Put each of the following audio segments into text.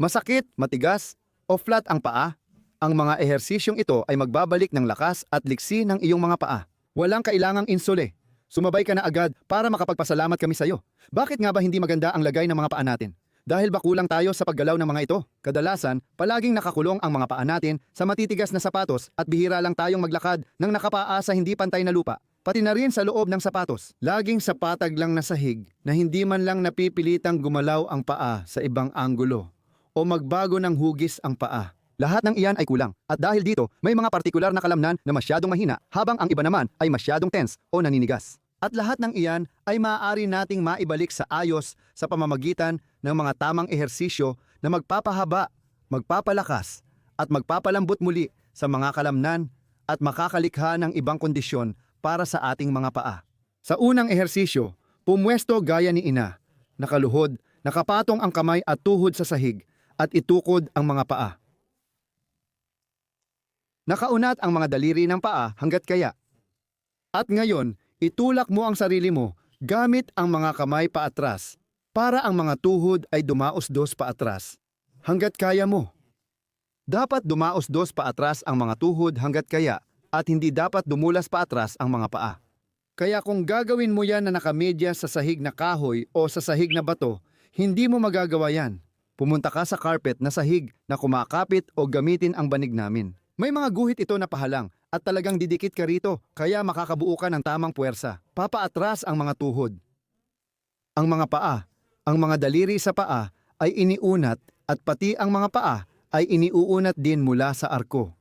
Masakit, matigas, o flat ang paa? Ang mga ehersisyong ito ay magbabalik ng lakas at liksi ng iyong mga paa. Walang kailangang insole. Sumabay ka na agad para makapagpasalamat kami sa iyo. Bakit nga ba hindi maganda ang lagay ng mga paa natin? Dahil ba kulang tayo sa paggalaw ng mga ito? Kadalasan, palaging nakakulong ang mga paa natin sa matitigas na sapatos at bihira lang tayong maglakad ng nakapaa sa hindi pantay na lupa. Pati na rin sa loob ng sapatos. Laging sa patag lang na sahig na hindi man lang napipilitang gumalaw ang paa sa ibang anggulo o magbago ng hugis ang paa. Lahat ng iyan ay kulang. At dahil dito, may mga partikular na kalamnan na masyadong mahina habang ang iba naman ay masyadong tense o naninigas. At lahat ng iyan ay maaari nating maibalik sa ayos sa pamamagitan ng mga tamang ehersisyo na magpapahaba, magpapalakas at magpapalambot muli sa mga kalamnan at makakalikha ng ibang kondisyon para sa ating mga paa. Sa unang ehersisyo, pumwesto gaya ni ina, nakaluhod, nakapatong ang kamay at tuhod sa sahig at itukod ang mga paa. Nakaunat ang mga daliri ng paa hanggat kaya. At ngayon, itulak mo ang sarili mo gamit ang mga kamay paatras para ang mga tuhod ay dumaos-dos paatras hanggat kaya mo. Dapat dumaos-dos paatras ang mga tuhod hanggat kaya at hindi dapat dumulas paatras ang mga paa. Kaya kung gagawin mo yan na nakamedya sa sahig na kahoy o sa sahig na bato, hindi mo magagawa yan. Pumunta ka sa carpet na sahig na kumakapit o gamitin ang banig namin. May mga guhit ito na pahalang at talagang didikit ka rito kaya makakabuo ka ng tamang puwersa. Papaatras ang mga tuhod. Ang mga paa, ang mga daliri sa paa ay iniunat at pati ang mga paa ay iniuunat din mula sa arko.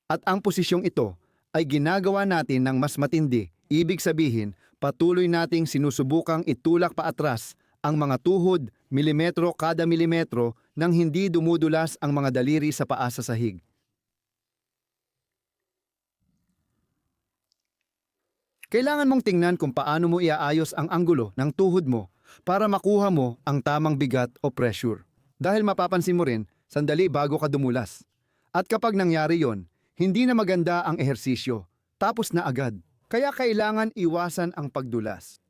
At ang posisyong ito ay ginagawa natin ng mas matindi. Ibig sabihin, patuloy nating sinusubukang itulak paatras ang mga tuhod milimetro kada milimetro nang hindi dumudulas ang mga daliri sa paa sa sahig. Kailangan mong tingnan kung paano mo iaayos ang anggulo ng tuhod mo para makuha mo ang tamang bigat o pressure. Dahil mapapansin mo rin, sandali bago ka dumulas. At kapag nangyari yon, hindi na maganda ang ehersisyo. Tapos na agad. Kaya kailangan iwasan ang pagdulas.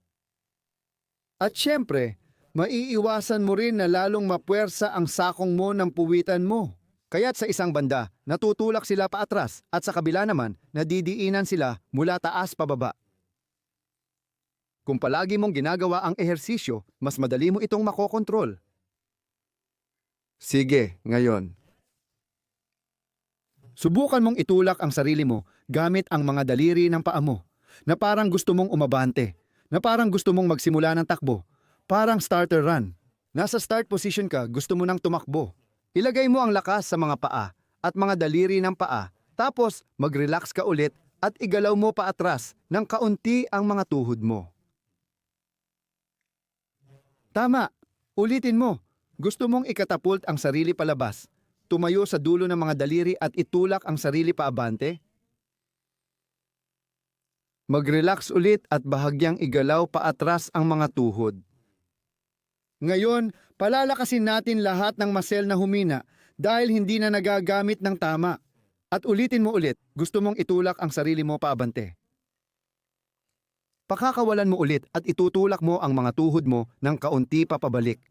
At syempre, maiiwasan mo rin na lalong mapuwersa ang sakong mo ng puwitan mo. Kaya't sa isang banda, natutulak sila paatras at sa kabila naman, nadidiinan sila mula taas pababa. Kung palagi mong ginagawa ang ehersisyo, mas madali mo itong makokontrol. Sige, ngayon. Subukan mong itulak ang sarili mo gamit ang mga daliri ng paa mo, na parang gusto mong umabante, na parang gusto mong magsimula ng takbo, parang starter run. Nasa start position ka, gusto mo nang tumakbo. Ilagay mo ang lakas sa mga paa at mga daliri ng paa, tapos mag-relax ka ulit at igalaw mo paatras ng kaunti ang mga tuhod mo. Tama, ulitin mo. Gusto mong ikatapult ang sarili palabas, tumayo sa dulo ng mga daliri at itulak ang sarili paabante? Mag-relax ulit at bahagyang igalaw paatras ang mga tuhod. Ngayon, palalakasin natin lahat ng muscle na humina dahil hindi na nagagamit ng tama. At ulitin mo ulit, gusto mong itulak ang sarili mo paabante. Pakakawalan mo ulit at itutulak mo ang mga tuhod mo ng kaunti papabalik.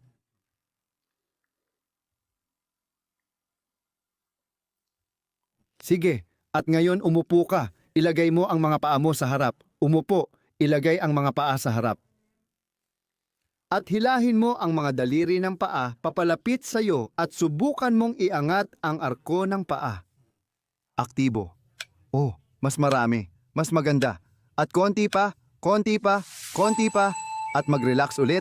Sige, at ngayon umupo ka. Ilagay mo ang mga paa mo sa harap. Umupo, ilagay ang mga paa sa harap. At hilahin mo ang mga daliri ng paa papalapit sa iyo at subukan mong iangat ang arko ng paa. Aktibo. Oh, mas marami, mas maganda. At konti pa, konti pa, konti pa, at mag-relax ulit.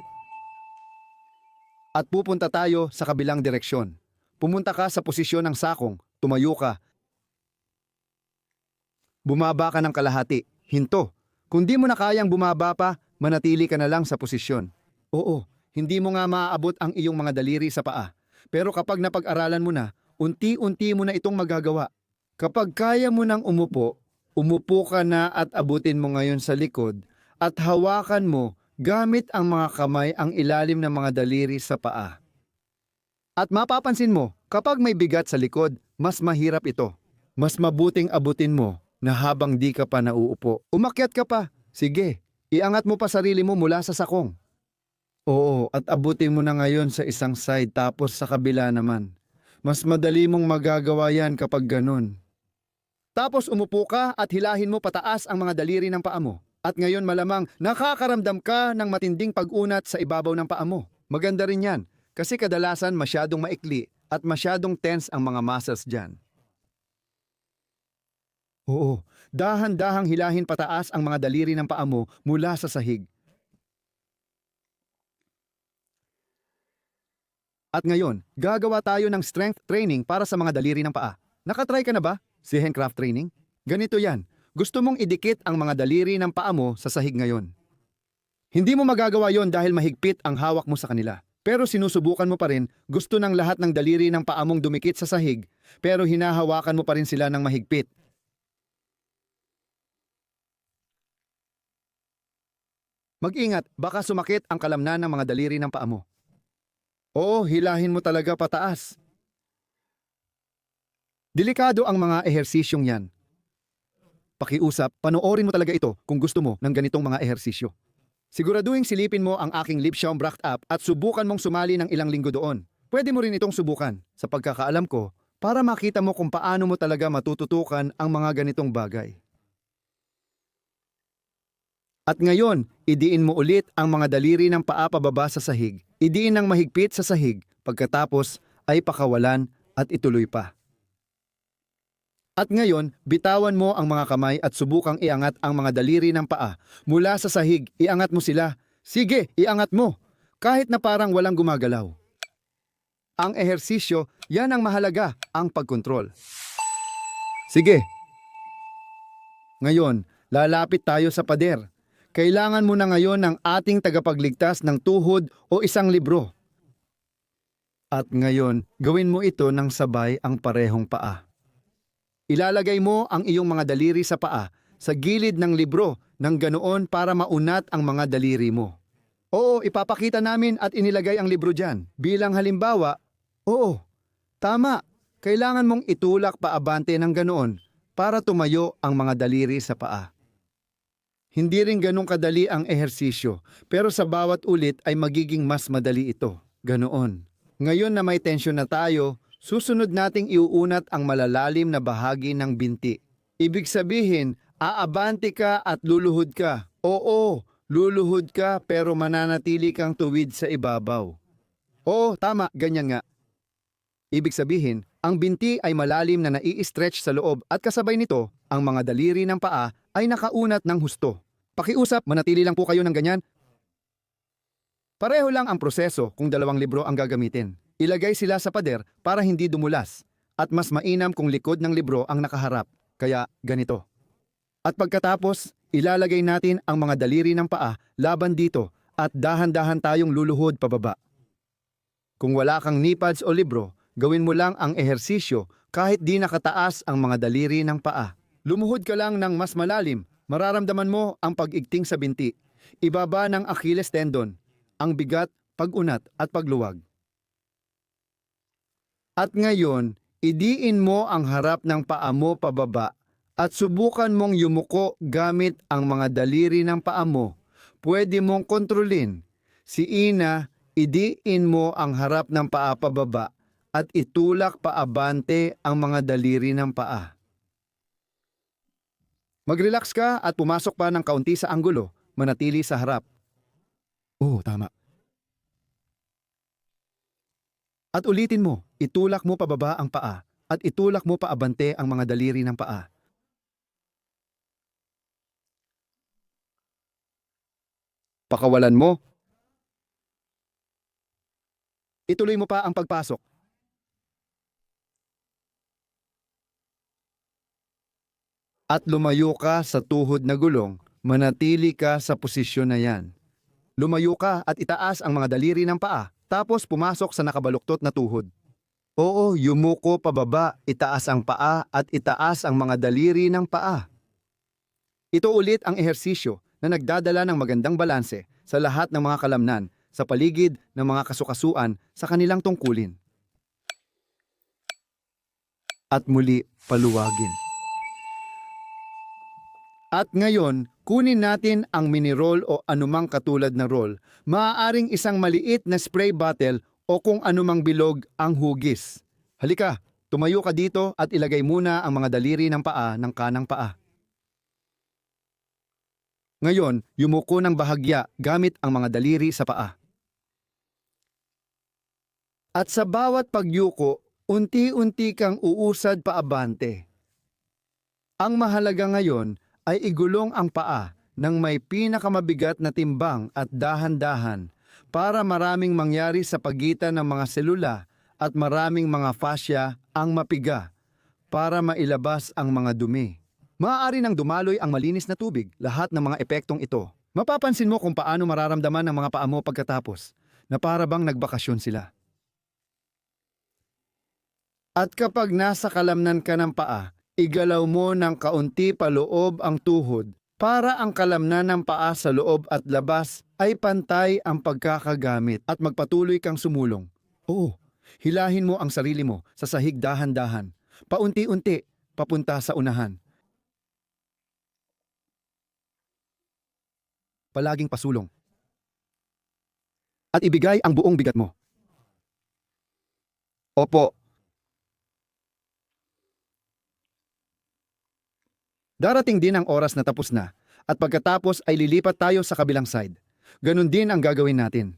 At pupunta tayo sa kabilang direksyon. Pumunta ka sa posisyon ng sakong, tumayo ka. Bumaba ka ng kalahati, hinto. Kung di mo na kayang bumaba pa, manatili ka na lang sa posisyon. Oo, hindi mo nga maaabot ang iyong mga daliri sa paa. Pero kapag napag-aralan mo na, unti-unti mo na itong magagawa. Kapag kaya mo nang umupo, umupo ka na at abutin mo ngayon sa likod at hawakan mo gamit ang mga kamay ang ilalim ng mga daliri sa paa. At mapapansin mo, kapag may bigat sa likod, mas mahirap ito. Mas mabuting abutin mo na habang di ka pa nauupo. Umakyat ka pa. Sige, iangat mo pa sarili mo mula sa sakong. Oo, at abutin mo na ngayon sa isang side tapos sa kabila naman. Mas madali mong magagawa yan kapag ganun. Tapos umupo ka at hilahin mo pataas ang mga daliri ng paa mo. At ngayon malamang nakakaramdam ka ng matinding pag-unat sa ibabaw ng paa mo. Maganda rin yan kasi kadalasan masyadong maikli at masyadong tense ang mga muscles dyan. Oo, dahan-dahang hilahin pataas ang mga daliri ng paa mo mula sa sahig. At ngayon, gagawa tayo ng strength training para sa mga daliri ng paa. Nakatry ka na ba? Si handcraft training? Ganito yan. Gusto mong idikit ang mga daliri ng paa mo sa sahig ngayon. Hindi mo magagawa yon dahil mahigpit ang hawak mo sa kanila. Pero sinusubukan mo pa rin, gusto ng lahat ng daliri ng paa mong dumikit sa sahig, pero hinahawakan mo pa rin sila ng mahigpit. Mag-ingat, baka sumakit ang kalamnan ng mga daliri ng paa mo. Oo, hilahin mo talaga pataas. Delikado ang mga ehersisyong yan. Pakiusap, panoorin mo talaga ito kung gusto mo ng ganitong mga ehersisyo. Siguraduhin silipin mo ang aking Lipschaumbracht app at subukan mong sumali ng ilang linggo doon. Pwede mo rin itong subukan, sa pagkakaalam ko, para makita mo kung paano mo talaga matututukan ang mga ganitong bagay. At ngayon, idiin mo ulit ang mga daliri ng paa pababa sa sahig. Idiin ng mahigpit sa sahig, pagkatapos ay pakawalan at ituloy pa. At ngayon, bitawan mo ang mga kamay at subukang iangat ang mga daliri ng paa. Mula sa sahig, iangat mo sila. Sige, iangat mo. Kahit na parang walang gumagalaw. Ang ehersisyo, yan ang mahalaga, ang pagkontrol. Sige. Ngayon, lalapit tayo sa pader. Kailangan mo na ngayon ng ating tagapagligtas ng tuhod o isang libro. At ngayon, gawin mo ito ng sabay ang parehong paa. Ilalagay mo ang iyong mga daliri sa paa, sa gilid ng libro, ng ganoon para maunat ang mga daliri mo. Oo, ipapakita namin at inilagay ang libro dyan. Bilang halimbawa, oo, tama, kailangan mong itulak paabante ng ganoon para tumayo ang mga daliri sa paa. Hindi rin ganun kadali ang ehersisyo, pero sa bawat ulit ay magiging mas madali ito. Ganoon. Ngayon na may tensyon na tayo, susunod nating iuunat ang malalalim na bahagi ng binti. Ibig sabihin, aabante ka at luluhod ka. Oo, luluhod ka pero mananatili kang tuwid sa ibabaw. Oo, tama, ganyan nga. Ibig sabihin, ang binti ay malalim na nai-stretch sa loob at kasabay nito, ang mga daliri ng paa ay nakaunat ng husto. Pakiusap, manatili lang po kayo ng ganyan. Pareho lang ang proseso kung dalawang libro ang gagamitin. Ilagay sila sa pader para hindi dumulas at mas mainam kung likod ng libro ang nakaharap. Kaya ganito. At pagkatapos, ilalagay natin ang mga daliri ng paa laban dito at dahan-dahan tayong luluhod pababa. Kung wala kang knee pads o libro, gawin mo lang ang ehersisyo kahit di nakataas ang mga daliri ng paa. Lumuhod ka lang ng mas malalim, mararamdaman mo ang pag-igting sa binti, ibaba ng Achilles tendon, ang bigat, pag-unat at pagluwag. At ngayon, idiin mo ang harap ng paa mo pababa at subukan mong yumuko gamit ang mga daliri ng paa mo. Pwede mong kontrolin. Si Ina, idiin mo ang harap ng paa pababa at itulak paabante ang mga daliri ng paa. Mag-relax ka at pumasok pa ng kaunti sa anggulo, manatili sa harap. Oo, tama. At ulitin mo, itulak mo pababa ang paa at itulak mo paabante ang mga daliri ng paa. Pakawalan mo. Ituloy mo pa ang pagpasok. At lumayo ka sa tuhod na gulong, manatili ka sa posisyon na yan. Lumayo ka at itaas ang mga daliri ng paa, tapos pumasok sa nakabaluktot na tuhod. Oo, yumuko pababa, itaas ang paa at itaas ang mga daliri ng paa. Ito ulit ang ehersisyo na nagdadala ng magandang balanse sa lahat ng mga kalamnan sa paligid ng mga kasukasuan sa kanilang tungkulin. At muli, paluwagin. At ngayon, Kunin natin ang mini roll o anumang katulad na roll. Maaaring isang maliit na spray bottle o kung anumang bilog ang hugis. Halika, tumayo ka dito at ilagay muna ang mga daliri ng paa ng kanang paa. Ngayon, yumuko ng bahagya gamit ang mga daliri sa paa. At sa bawat pagyuko, unti-unti kang uusad paabante. Ang mahalaga ngayon ay igulong ang paa ng may pinakamabigat na timbang at dahan-dahan para maraming mangyari sa pagitan ng mga selula at maraming mga fascia ang mapiga para mailabas ang mga dumi. Maaari nang dumaloy ang malinis na tubig, lahat ng mga epektong ito. Mapapansin mo kung paano mararamdaman ng mga paa mo pagkatapos, na para bang nagbakasyon sila. At kapag nasa kalamnan ka ng paa, igalaw mo ng kaunti paloob ang tuhod para ang kalamnan ng paa sa loob at labas ay pantay ang pagkakagamit at magpatuloy kang sumulong. Oo, hilahin mo ang sarili mo sa sahig dahan-dahan, paunti-unti, papunta sa unahan. Palaging pasulong. At ibigay ang buong bigat mo. Opo. Darating din ang oras na tapos na, at pagkatapos ay lilipat tayo sa kabilang side. Ganon din ang gagawin natin.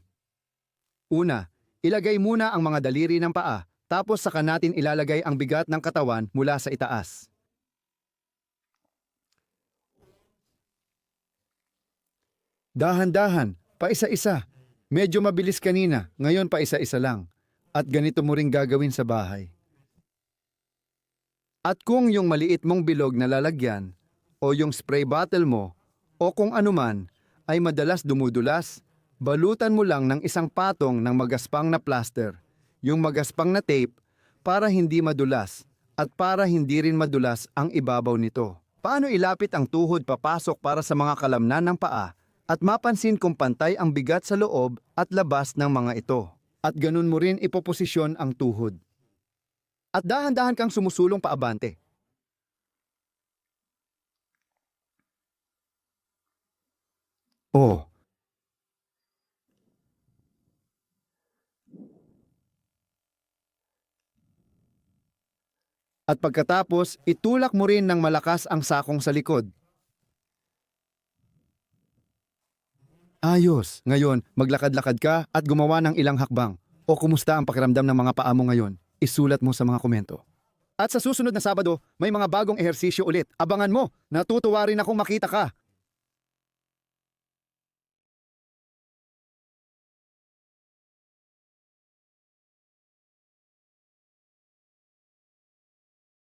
Una, ilagay muna ang mga daliri ng paa, tapos saka natin ilalagay ang bigat ng katawan mula sa itaas. Dahan-dahan, paisa-isa. Medyo mabilis kanina, ngayon paisa-isa lang. At ganito mo rin gagawin sa bahay. At kung yung maliit mong bilog na lalagyan, o yung spray bottle mo, o kung anuman, ay madalas dumudulas, balutan mo lang ng isang patong ng magaspang na plaster, yung magaspang na tape, para hindi madulas, at para hindi rin madulas ang ibabaw nito. Paano ilapit ang tuhod papasok para sa mga kalamnan ng paa, at mapansin kung pantay ang bigat sa loob at labas ng mga ito. At ganun mo rin ipoposisyon ang tuhod. At dahan-dahan kang sumusulong paabante. Oh. At pagkatapos, itulak mo rin ng malakas ang sakong sa likod. Ayos. Ngayon, maglakad-lakad ka at gumawa ng ilang hakbang. O kumusta ang pakiramdam ng mga paa mo ngayon? Isulat mo sa mga komento. At sa susunod na Sabado, may mga bagong ehersisyo ulit. Abangan mo, natutuwa rin akong makita ka.